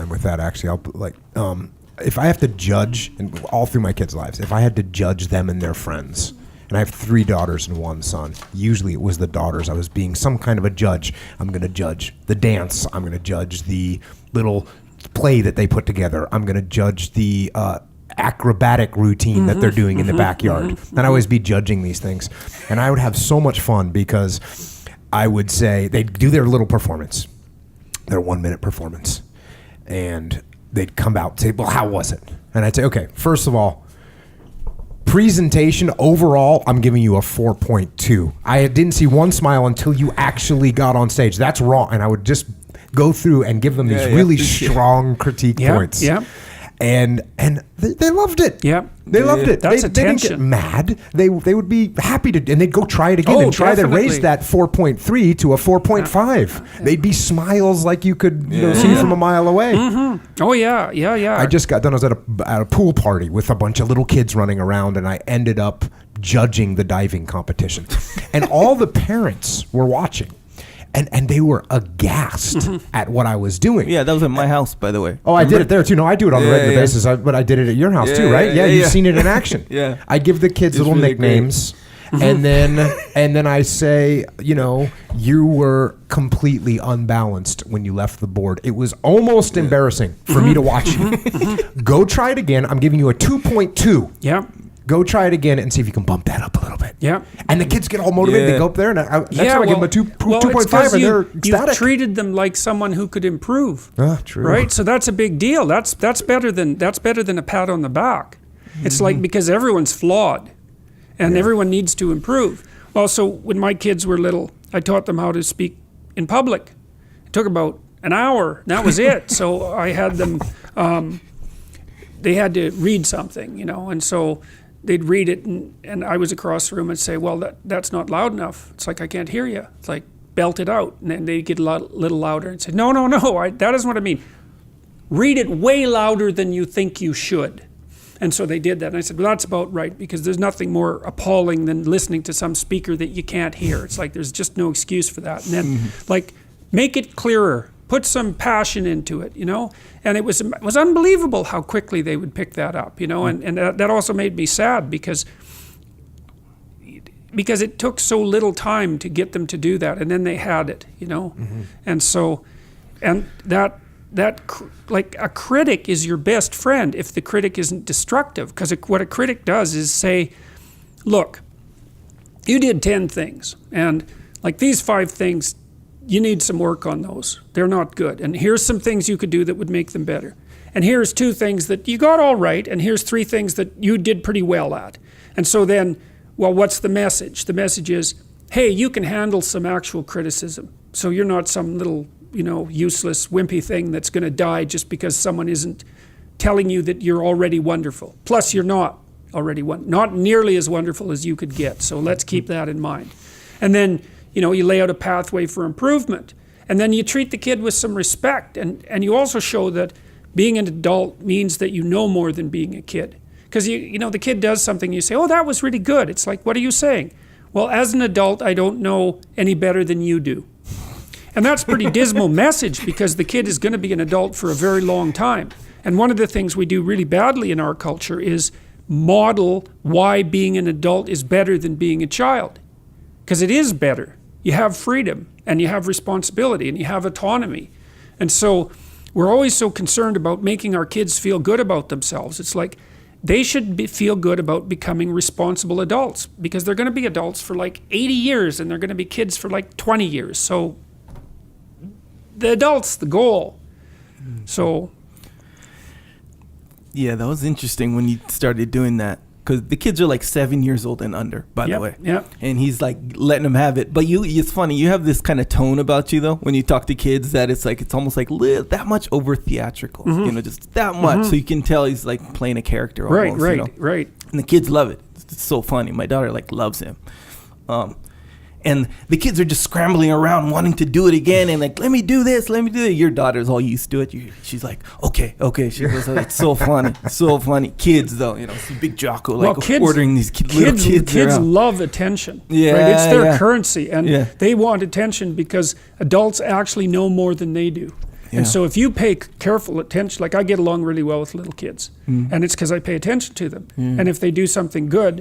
time with that. Actually, if I have to judge, and all through my kids' lives, if I had to judge them and their friends, and I have 3 daughters and 1 son, usually it was the daughters. I was being some kind of a judge. I'm going to judge the dance. I'm going to judge the little play that they put together. I'm going to judge the acrobatic routine that they're doing in the backyard. And I always be judging these things. And I would have so much fun because I would say, they'd do their little performance, their 1-minute performance. And they'd come out and say, well, how was it? And I'd say, okay, first of all, presentation overall, I'm giving you a 4.2. I didn't see one smile until you actually got on stage. That's wrong. And I would just go through and give them these really strong critique points. Yeah. And they loved it. Yeah. They loved it. They didn't get mad. They would be happy to, and they'd go try it again and try to raise that 4.3 to a 4.5. They'd be smiles like you could see from a mile away. Oh, yeah. I just got done. I was at a pool party with a bunch of little kids running around, and I ended up judging the diving competition. And all the parents were watching. And they were aghast at what I was doing. Yeah, that was at my house, by the way. Oh, I did it there too. No, I do it on a regular basis, but I did it at your house too, right? Yeah, you've seen it in action. Yeah. I give the kids little really nicknames, and then I say, you were completely unbalanced when you left the board. It was almost embarrassing for me to watch you. Go try it again. I'm giving you a 2.2. Yeah. Go try it again and see if you can bump that up a little bit. Yeah. And the kids get all motivated. They go up there, and next time I give them a 2.5, and they're ecstatic. You treated them like someone who could improve. True. Right? So that's a big deal. That's better than a pat on the back. It's like, because everyone's flawed, and everyone needs to improve. Well, so when my kids were little, I taught them how to speak in public. It took about an hour. That was it. So I had them, they had to read something, and so they'd read it, and I was across the room and say, well, that's not loud enough. It's like, I can't hear you. It's like, belt it out. And then they'd get a little louder and say, no, that isn't what I mean. Read it way louder than you think you should. And so they did that. And I said, well, that's about right, because there's nothing more appalling than listening to some speaker that you can't hear. It's like, there's just no excuse for that. And then, make it clearer. Put some passion into it, and it was unbelievable how quickly they would pick that up, and that also made me sad because it took so little time to get them to do that, and then they had it, and so, and that like a critic is your best friend if the critic isn't destructive, because what a critic does is say, look, you did 10 things, and like these 5 things, you need some work on those. They're not good. And here's some things you could do that would make them better. And here's 2 things that you got all right, and here's 3 things that you did pretty well at. And so then, well, what's the message? The message is, hey, you can handle some actual criticism. So you're not some little, useless, wimpy thing that's going to die just because someone isn't telling you that you're already wonderful. Plus, you're not already not nearly as wonderful as you could get. So let's keep that in mind. And then, you lay out a pathway for improvement. And then you treat the kid with some respect. And you also show that being an adult means that you know more than being a kid. Because, the kid does something, you say, oh, that was really good. It's like, what are you saying? Well, as an adult, I don't know any better than you do. And that's a pretty dismal message, because the kid is going to be an adult for a very long time. And one of the things we do really badly in our culture is model why being an adult is better than being a child. Because it is better. You have freedom, and you have responsibility, and you have autonomy. And so we're always so concerned about making our kids feel good about themselves. It's like they should feel good about becoming responsible adults, because they're going to be adults for like 80 years, and they're going to be kids for like 20 years. So the adult's the goal. So. Yeah, that was interesting when you started doing that. Because the kids are like 7 years old and under, by the way. Yeah. And he's like letting them have it. But it's funny. You have this kind of tone about you, though, when you talk to kids, that it's almost like that much over theatrical, just that much. So you can tell he's like playing a character almost. Right. And the kids love it. It's so funny. My daughter loves him. And the kids are just scrambling around wanting to do it again and like, let me do this, let me do it. Your daughter's all used to it. She's like, okay. She goes, it's so funny, so funny. Kids, though, big Jocko, ordering these little kids Kids around. love attention. Yeah, right? It's their currency, and they want attention because adults actually know more than they do. And so if you pay careful attention, like I get along really well with little kids, and it's because I pay attention to them. And if they do something good,